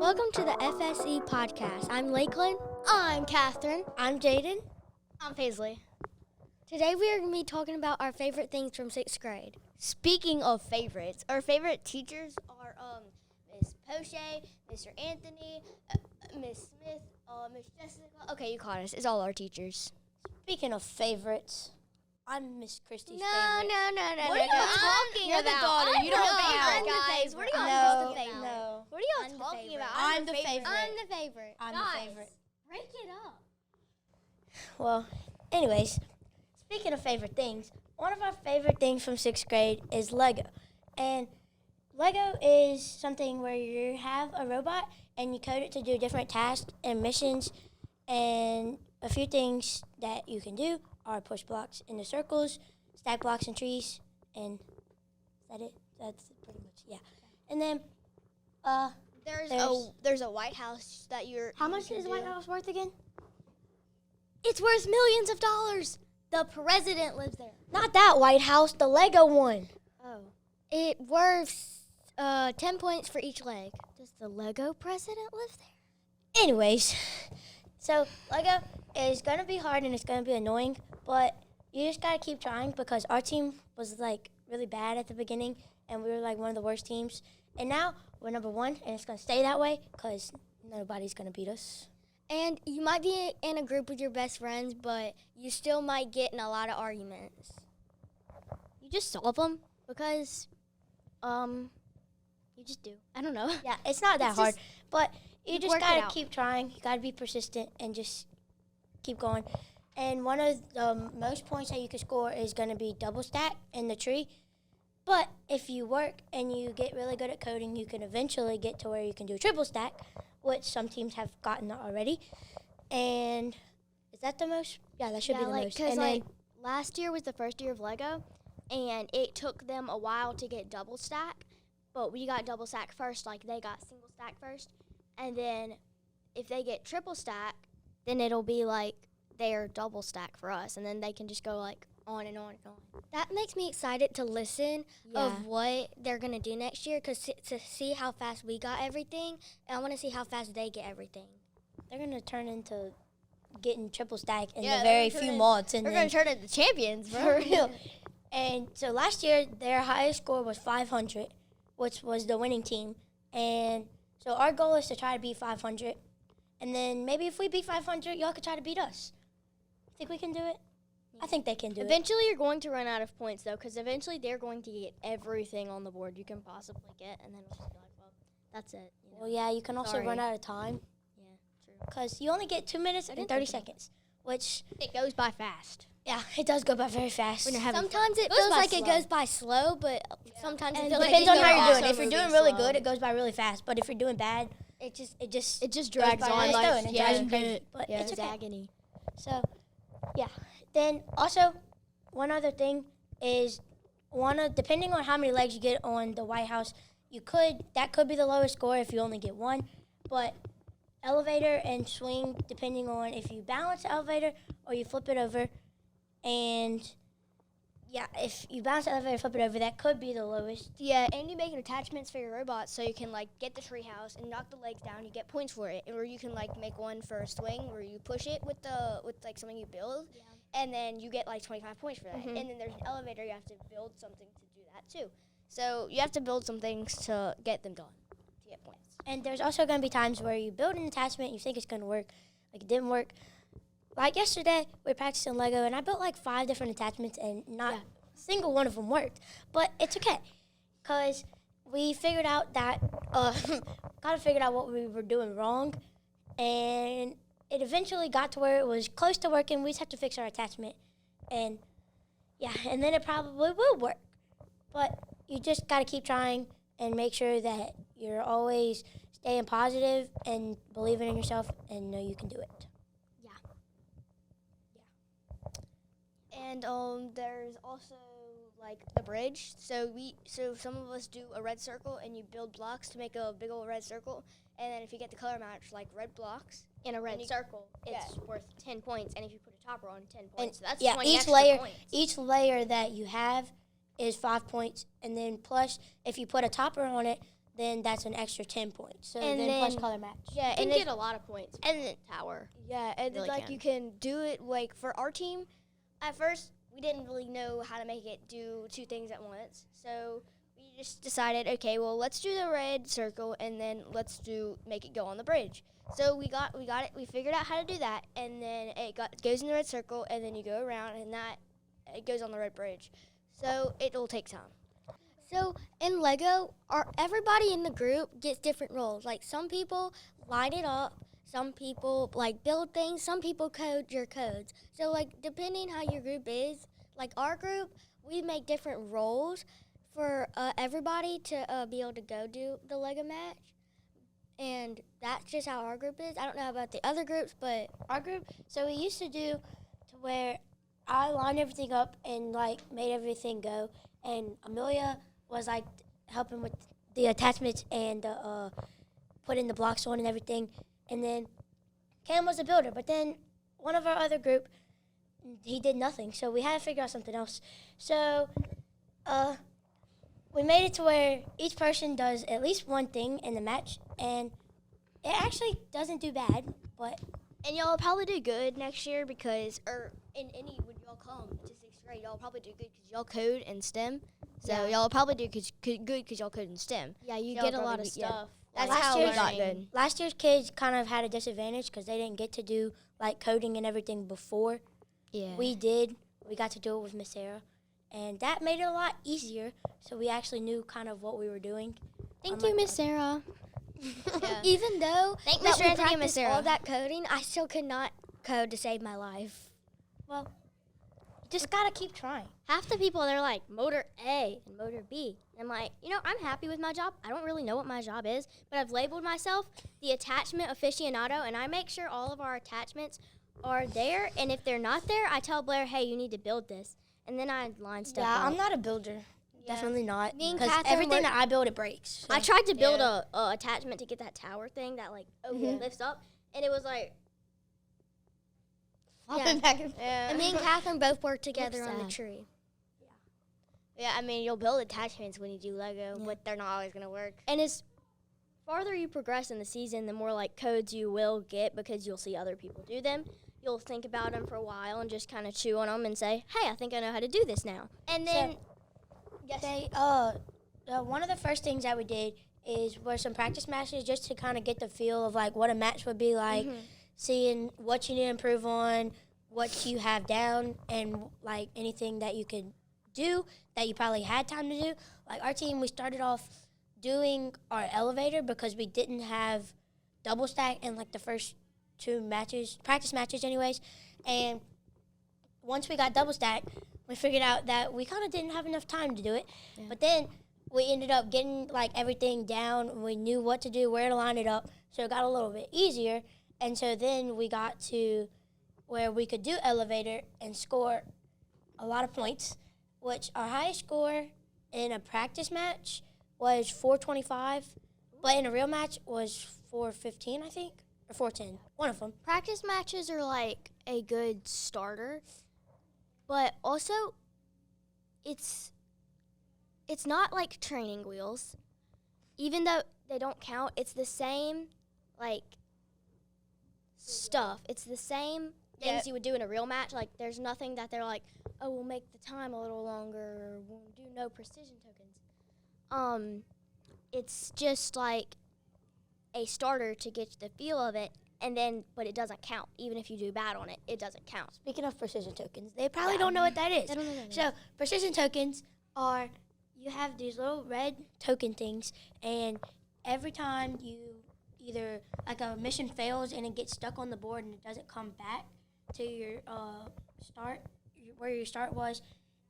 Welcome to the FSE podcast. I'm Lakeland. I'm Catherine. I'm Jaden. I'm Paisley. Today we are going to be talking about our favorite things from 6th grade. Speaking of favorites, our favorite teachers are Miss Poche, Mr. Anthony, Miss Smith, Miss Jessica. Okay, you caught us. It's all our teachers. Speaking of favorites, I'm Miss Christie's No. What are y'all talking You're the about? daughter. I'm You the don't favorite, know. guys. What are y'all No, talking about? no. What are y'all I'm the talking favorite. about? I'm the favorite. I'm the favorite. I'm Guys. the favorite. Break it up. Well, anyways, speaking of favorite things, one of our favorite things from 6th grade is Lego. And Lego is something where you have a robot and you code it to do different tasks and missions. And a few things that you can do are push blocks into circles, stack blocks in trees, and is that it? That's pretty much, yeah. And then, There's a White House that you're. how much is White House worth again? It's worth millions of dollars. The president lives there. Not that White House, the Lego one. Oh. It worth 10 points for each leg. Does the Lego president live there? Anyways, so Lego is going to be hard and it's going to be annoying, but you just got to keep trying because our team was like really bad at the beginning and we were like one of the worst teams. And now we're number one and it's going to stay that way because nobody's going to beat us. And you might be in a group with your best friends, but you still might get in a lot of arguments. You just solve them because, you just do. I don't know. Yeah, it's not that hard, but you just work it got out. to keep trying. You got to be persistent and just keep going. And one of the most points that you can score is going to be double stack in the tree. But if you work and you get really good at coding, you can eventually get to where you can do triple stack, which some teams have gotten already. And is that the most? Yeah, that should be the most. Because And then, last year was the first year of Lego, and it took them a while to get double stack, but we got double stack first, like they got single stack first, and then if they get triple stack, then it'll be like their double stack for us, and then they can just go like on and on and on. That makes me excited to listen of what they're going to do next year to see how fast we got everything, and I want to see how fast they get everything. they're going to turn into getting triple stack in Yeah, the they're very gonna few turn in- mods. And We're then, gonna turn into champions, bro. for real. And so last year, their highest score was 500, which was the winning team. And so our goal is to try to beat 500. And then maybe if we beat 500, y'all could try to beat us. Think we can do it? I think they can do it. Eventually, you're going to run out of points, though, because eventually they're going to get everything on the board you can possibly get, and then we'll just be like, well, that's it. You know? Well, yeah, you can also Sorry. run out of time Yeah, true. because you only get 2 minutes and didn't 30 think of seconds, which, It goes by fast. yeah, it does go by very fast. When you're having Sometimes it Goes feels by like it slow. goes by slow, but sometimes it And feels like depends it on goes how by you're doing. also If you're moving doing really slow. good, it goes by really fast. But if you're doing bad, It just it just It just goes drags by on really like slow and it drives you crazy. it- But yeah, it's okay. agony. So, yeah. Then also, one other thing is depending on how many legs you get on the White House, that could be the lowest score if you only get one. But elevator and swing, depending on if you balance the elevator or you flip it over, and yeah, if you balance the elevator, flip it over, that could be the lowest. Yeah, and you make attachments for your robots so you can like get the treehouse and knock the legs down. You get points for it, or you can like make one for a swing where you push it with like something you build, and then you get like 25 points for that. Mm-hmm. And then there's an elevator. You have to build something to do that too. So you have to build some things to get them done to get points. And there's also going to be times where you build an attachment, you think it's going to work, like it didn't work. Like yesterday, we were practicing Lego, and I built like 5 different attachments, and not a single one of them worked. But it's okay, because we figured out that, kind of figured out what we were doing wrong, and it eventually got to where it was close to working. We just have to fix our attachment, and yeah, and then it probably will work. But you just got to keep trying and make sure that you're always staying positive and believing in yourself and know you can do it. And there's also like the bridge. So some of us do a red circle, and you build blocks to make a big old red circle. And then if you get the color match, like red blocks in a red circle, it's worth 10 points. And if you put a topper on, 10 points. So that's 20 extra points. Each layer that you have is 5 points, and then plus if you put a topper on it, then that's an extra 10 points. So And then plus then- color match. Yeah, You can and get a lot of points. and then- tower. Yeah, and Really like can. you can do it like for our team. At first, we didn't really know how to make it do two things at once, so we just decided, okay, well, let's do the red circle and then let's make it go on the bridge. So we got it. We figured out how to do that, and then goes in the red circle, and then you go around, and it goes on the red bridge. So it will take time. So in Lego, everybody in the group gets different roles. Like some people light it up, some people like build things, some people code your codes. So like depending how your group is, like our group, we make different roles for everybody to be able to go do the Lego match. And that's just how our group is. I don't know about the other groups, but Our group, so we used to do to where I lined everything up and like made everything go, and Amelia was like helping with the attachments and putting the blocks on and everything, and then Cam was the builder. But then one of our other group, he did nothing, so we had to figure out something else. So we made it to where each person does at least one thing in the match, and it actually doesn't do bad, but And y'all will probably do good next year because, or in any, when y'all come to 6th grade, y'all will probably do good because y'all code in STEM. So Yeah. y'all will probably do good because y'all code in STEM. Yeah, you Y'all get a probably lot of do- yeah. stuff. That's Last how we year's got learning. good. last year's kids kind of had a disadvantage because they didn't get to do like coding and everything before. Yeah. We did. We got to do it with Miss Sarah, and that made it a lot easier. So we actually knew kind of what we were doing. Thank I'm you, like, Miss Sarah. Yeah. even though Thank that Mr. we Anthony and Miss practiced Sarah. all that coding, I still could not code to save my life. You just gotta keep trying. Half the people, they're like, motor A and motor B. And I'm like, I'm happy with my job. I don't really know what my job is, but I've labeled myself the attachment aficionado, and I make sure all of our attachments are there. And if they're not there, I tell Blair, hey, you need to build this. And then I line stuff Yeah, up. I'm not a builder. Definitely not. Me and Because Catherine everything were- that I build, it breaks. I tried to build a attachment to get that tower thing that like lifts up, and it was like, Yeah. Back and And me and Catherine both worked together on the sad. tree. Yeah, I mean, you'll build attachments when you do Lego, but they're not always going to work. and as farther you progress in the season, the more like codes you will get because you'll see other people do them. You'll think about them for a while and just kind of chew on them and say, hey, I think I know how to do this now. And then, They one of the first things that we did were some practice matches just to kind of get the feel of like what a match would be like, seeing what you need to improve on, what you have down, and like anything that you could do that you probably had time to do. Like our team, we started off doing our elevator because we didn't have double stack in like the first two matches, practice matches anyways, and once we got double stack, we figured out that we kind of didn't have enough time to do it. But then we ended up getting like everything down. We knew what to do, where to line it up, so it got a little bit easier. And so then we got to where we could do elevator and score a lot of points, which our highest score in a practice match was 425, but in a real match was 415, I think, or 410, one of them. practice matches are like a good starter, but also it's not like training wheels. Even though they don't count, it's the same like stuff. It's the same things you would do in a real match. Like there's nothing that they're like, oh, we'll make the time a little longer, or we'll do no precision tokens. It's just like a starter to get the feel of it, and then but it doesn't count. Even if you do bad on it, it doesn't count. Speaking of precision tokens, they probably don't know what that is. I don't know that. So precision tokens are, you have these little red token things, and every time you either, like a mission fails and it gets stuck on the board and it doesn't come back to your start, where your start was,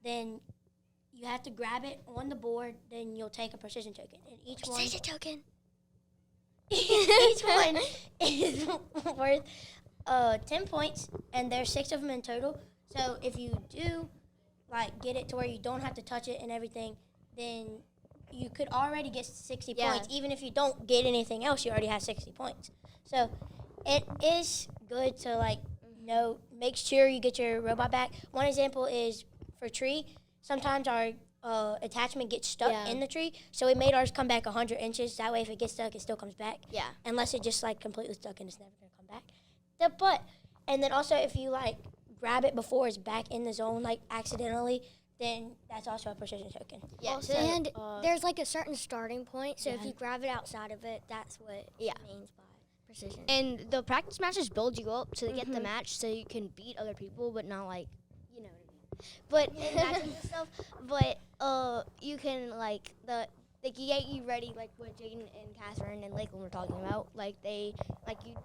then you have to grab it on the board, then you'll take a precision token. And each Precision token. each one is worth 10 points, and there's 6 of them in total. So if you do like get it to where you don't have to touch it and everything, then you could already get 60 Yeah. points. Even if you don't get anything else, you already have 60 points. So it is good to like make sure you get your robot back. One example is for tree. Sometimes our attachment gets stuck Yeah. in the tree. So we made ours come back 100 inches. That way, if it gets stuck, it still comes back. Yeah. Unless it just like completely stuck and it's never gonna come back. And then also if you like grab it before it's back in the zone like accidentally, then that's also a precision token. Yeah. Also, and there's like a certain starting point. So if Yeah. you grab it outside of it, that's what Yeah. it means by precision. And the practice matches build you up to get the match so you can beat other people, but not like, you know what I mean. But in matches and stuff, but you can like you get you ready like what Jaden and Catherine and Lakeland were talking about. Like you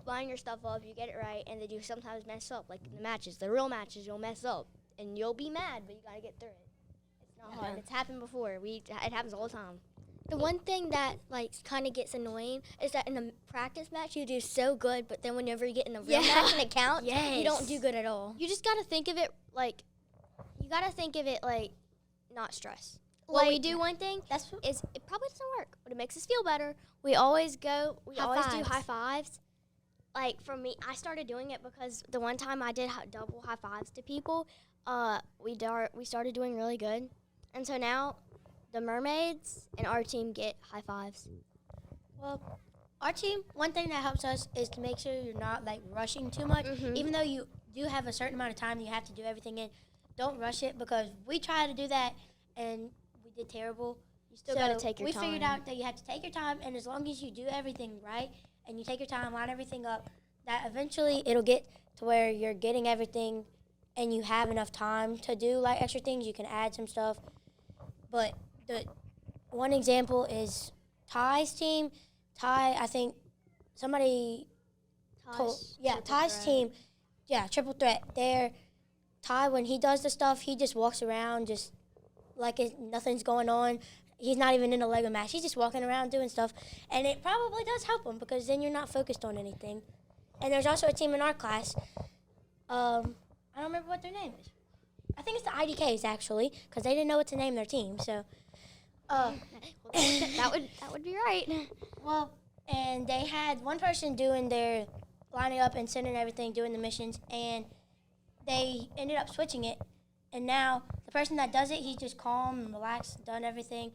line your stuff up, you get it right, and then you sometimes mess up. Like in the matches, the real matches, you'll mess up and you'll be mad, but you gotta get through it. It's not hard. It's happened before. It happens all the time. The one thing that like kind of gets annoying is that in a practice match you do so good, but then whenever you get in a real match and it counts, you don't do good at all. You just gotta think of it like not stress. When we do one thing, it probably doesn't work, but it makes us feel better. We always do high fives. Like for me, I started doing it because the one time I did double high fives to people, we started doing really good, and so now the mermaids and our team get high fives. Well, our team, one thing that helps us is to make sure you're not like rushing too much. Even though you do have a certain amount of time you have to do everything in, don't rush it because we try to do that and we did terrible. You still got to take your time. We figured out that you have to take your time, and as long as you do everything right and you take your time, line everything up, that eventually it'll get to where you're getting everything and you have enough time to do like extra things. You can add some stuff. But the one example is Ty's team. Ty, I think somebody told, Ty's team, triple threat. Ty, when he does the stuff, he just walks around just like nothing's going on. He's not even in a Lego match. He's just walking around doing stuff. And it probably does help him because then you're not focused on anything. And there's also a team in our class. I don't remember what their name is. I think it's the IDKs, actually, because they didn't know what to name their team. So, that would be right. Well, and they had one person doing their lining up and sending everything, doing the missions, and they ended up switching it. And now the person that does it, he's just calm and relaxed, done everything.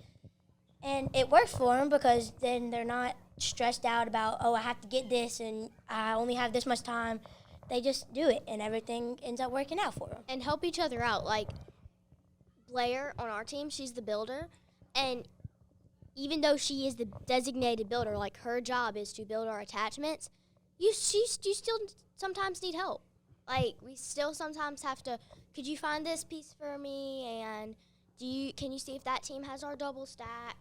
And it works for them because then they're not stressed out about, I have to get this and I only have this much time. They just do it, and everything ends up working out for them. And help each other out. Like, Blair on our team, she's the builder. And even though she is the designated builder, like, her job is to build our attachments, you still sometimes need help. Like, we still sometimes have to, could you find this piece for me? And can you see if that team has our double stack?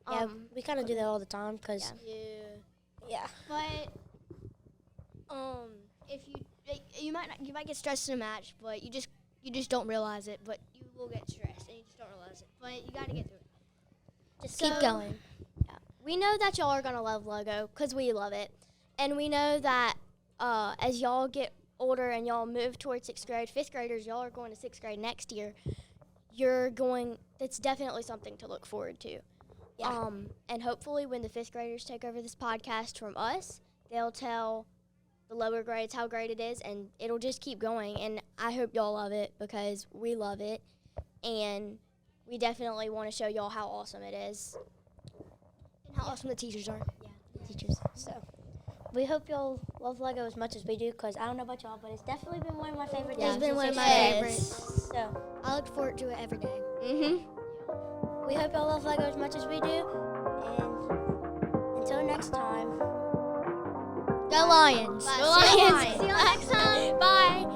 Yeah, we kind of do that all the time because, But, if you might get stressed in a match, but you just don't realize it. But you will get stressed, and you just don't realize it. But you got to get through it. Just keep going. Yeah, we know that y'all are gonna love Lego because we love it, and we know that as y'all get older and y'all move towards 6th grade, 5th graders, y'all are going to 6th grade next year. That's definitely something to look forward to. Yeah. And hopefully, when the 5th graders take over this podcast from us, they'll tell the lower grades how great it is, and it'll just keep going. And I hope y'all love it because we love it, and we definitely want to show y'all how awesome it is and how awesome the teachers are. Yeah, teachers. So we hope y'all love Lego as much as we do because I don't know about y'all, but it's definitely been one of my favorite things. It's been one of my favorites. So I look forward to it every day. We hope y'all love Lego as much as we do, and until next time. Go Lions! Go Lions! See you next time. Bye.